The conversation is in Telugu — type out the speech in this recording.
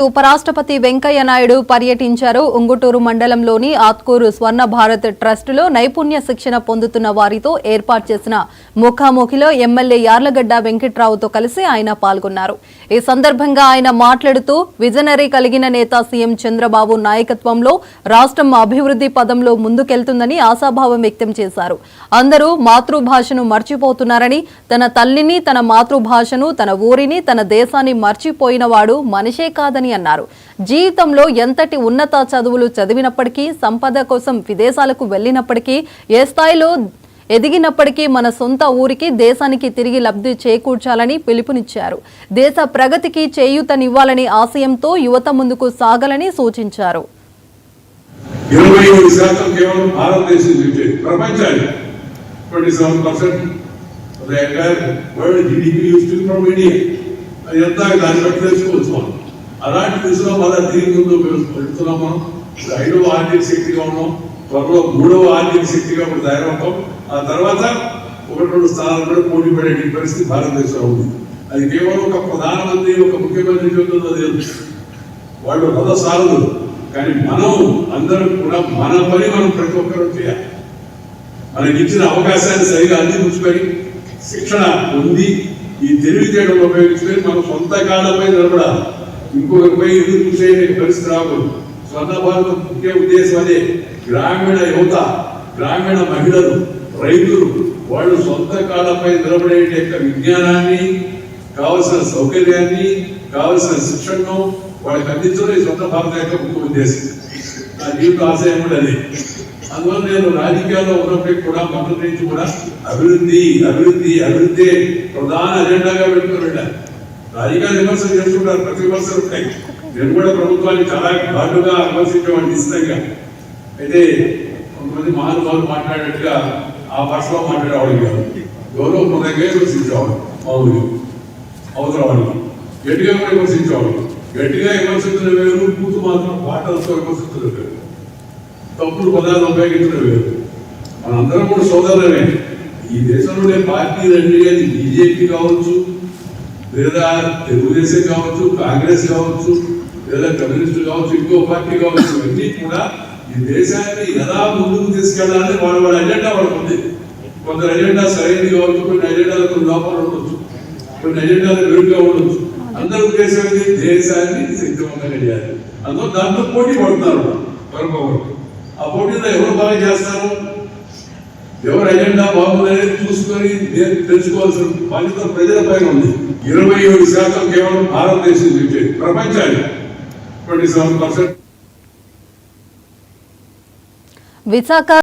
ఉపరాష్ట్రపతి వెంకయ్య నాయుడు పర్యటించారు. ఉంగుటూరు మండలంలోని ఆత్కూరు స్వర్ణ భారత్ ట్రస్టులో నైపుణ్య శిక్షణ పొందుతున్న వారితో ఏర్పాటు చేసిన ముఖాముఖిలో ఎమ్మెల్యే యార్లగడ్డ వెంకట్రావుతో కలిసి ఆయన పాల్గొన్నారు. ఈ సందర్భంగా ఆయన మాట్లాడుతూ విజనరీ కలిగిన నేత సీఎం చంద్రబాబు నాయకత్వంలో రాష్ట్రం అభివృద్ధి పదంలో ముందుకెళ్తుందని ఆశాభావం వ్యక్తం చేశారు. అందరూ మాతృభాషను మర్చిపోతున్నారని, తన తల్లిని, తన మాతృభాషను, తన ఊరిని, తన దేశాన్ని మర్చిపోయినవాడు మనిషే కాదని అన్నారు. జీవితంలో ఎంతటి ఉన్నత చదువులు చదివినప్పటికీ, సంపద కోసం విదేశాలకు వెళ్లినప్పటికీ, ఏ స్థాయిలో ఎదిగినప్పటికీ మన సొంత ఊరికి, దేశానికి తిరిగి లబ్ధి చేకూర్చాలని పిలుపునిచ్చారు. దేశ ప్రగతికి చేయూతనివ్వాలని ఆశయంతో యువత ముందుకు సాగాలని సూచించారు. 27% కేవలం భారతదేశం నుంచి ప్రపంచానికి 27% of the entire world GDP used to be from India. అది ఎంత దాన్ని బట్టి తెలుసుకోవచ్చు. అలాంటి దిశలో మళ్ళీ దీని ముందు వెళ్తున్నాం. మనం 5వ ఆర్థిక శక్తిగా ఉన్నాం. త్వరలో 3వ ఆర్థిక శక్తిగా ఇప్పుడు తయారవుతాం. ఆ తర్వాత 1-2 స్థానాలు కూడా పోటీ పడే పరిస్థితి భారతదేశంలో ఉంది. అది కేవలం ఒక ప్రధానమంత్రి, ఒక ముఖ్యమంత్రి చెబుతుందో లేదు. వాళ్ళు రథ సారథులు. కానీ మనం అందరం కూడా మన పని మనం ప్రతి ఒక్కరూ చేయాలి. మనకి ఇచ్చిన అవకాశాన్ని సరిగా అందిపుచ్చుకొని శిక్షణ పొంది ఈ తెలివితేటలు ఉపయోగించుకొని మనం సొంత కాళ్ళపై నిలబడాలి. ఇంకొకరిపై ఎదురు చూసే పరిస్థితి రాకూడదు. స్వర్ణ భారత ముఖ్య ఉద్దేశం అదే. గ్రామీణ యువత, గ్రామీణ మహిళలు, రైతులు వాళ్ళు సొంత కాళ్ళపై నిలబడే విజ్ఞానాన్ని, కావలసిన సౌకర్యాన్ని, కావలసిన శిక్షణను వాళ్ళకి అందించడం ఈ స్వతంత్ర భారత యొక్క ముఖ్య ఉద్దేశం. నా జీవిత ఆశయం కూడా అదే. అందువల్ల నేను రాజకీయాల్లో ఉన్నప్పటికీ కూడా మొదటి నుంచి కూడా అభివృద్ధి అభివృద్ధి అభివృద్ధి ప్రధాన అజెండాగా పెట్టుకుని వెళ్ళాను. రాజకీయాలు విమర్శలు చేసుకుంటారు, ప్రతి విమర్శలు ఉంటాయి. నేను కూడా ప్రభుత్వాన్ని చాలా ఘాటుగా విమర్శించేవాడిని ఇష్టంగా. అయితే కొంతమంది మహానుభావులు మాట్లాడినట్టుగా ఆ భాషలో మాట్లాడేవాడు కాదు. గౌరవప్రదంగా విమర్శించేవాడు. మామూలుగా అవసరం వాడికి గట్టిగా కూడా విమర్శించేవాడు. గట్టిగా విమర్శించడం వేరు, కూతు మాత్రం పాటలతో విమర్శించడం వేరు, తప్పుడు పదాలు ఉపయోగించడం వేరు. మనందరం కూడా సోదరులమే. ఈ దేశంలోనే పార్టీలు అంటే అది బీజేపీ కావచ్చు, లేదా తెలుగుదేశం కావచ్చు, కాంగ్రెస్ కావచ్చు, లేదా కమ్యూనిస్టులు కావచ్చు, ఇంకో పార్టీ కావచ్చు, ఇవన్నీ కూడా ఈ దేశాన్ని ఎలా ముందుకు తీసుకెళ్లాలని వాళ్ళ అజెండా వాళ్ళకు ఉంది. కొందరు అజెండా సరైనది కావచ్చు, కొన్ని అజెండాలు కొన్ని లోపాలు ఉండొచ్చు, కొన్ని అజెండాలు వెరుగ్గా ఉండొచ్చు. అందరూ ఉద్దేశం దేశాన్ని శక్తివంతంగా చేయాలి. అందులో దాంట్లో పోటీ పడుతున్నారు మరొకరు. ఆ పోటీలో ఎవరు బాగా చేస్తారు, ఎవరు అజెండా బాగుందనేది చూసుకొని తెలుసుకోవాల్సిన బాధ్యత ప్రజల పైన ఉంది. 27% కేవలం భారతదేశం నుంచి ప్రపంచానికి 27%. విశాఖ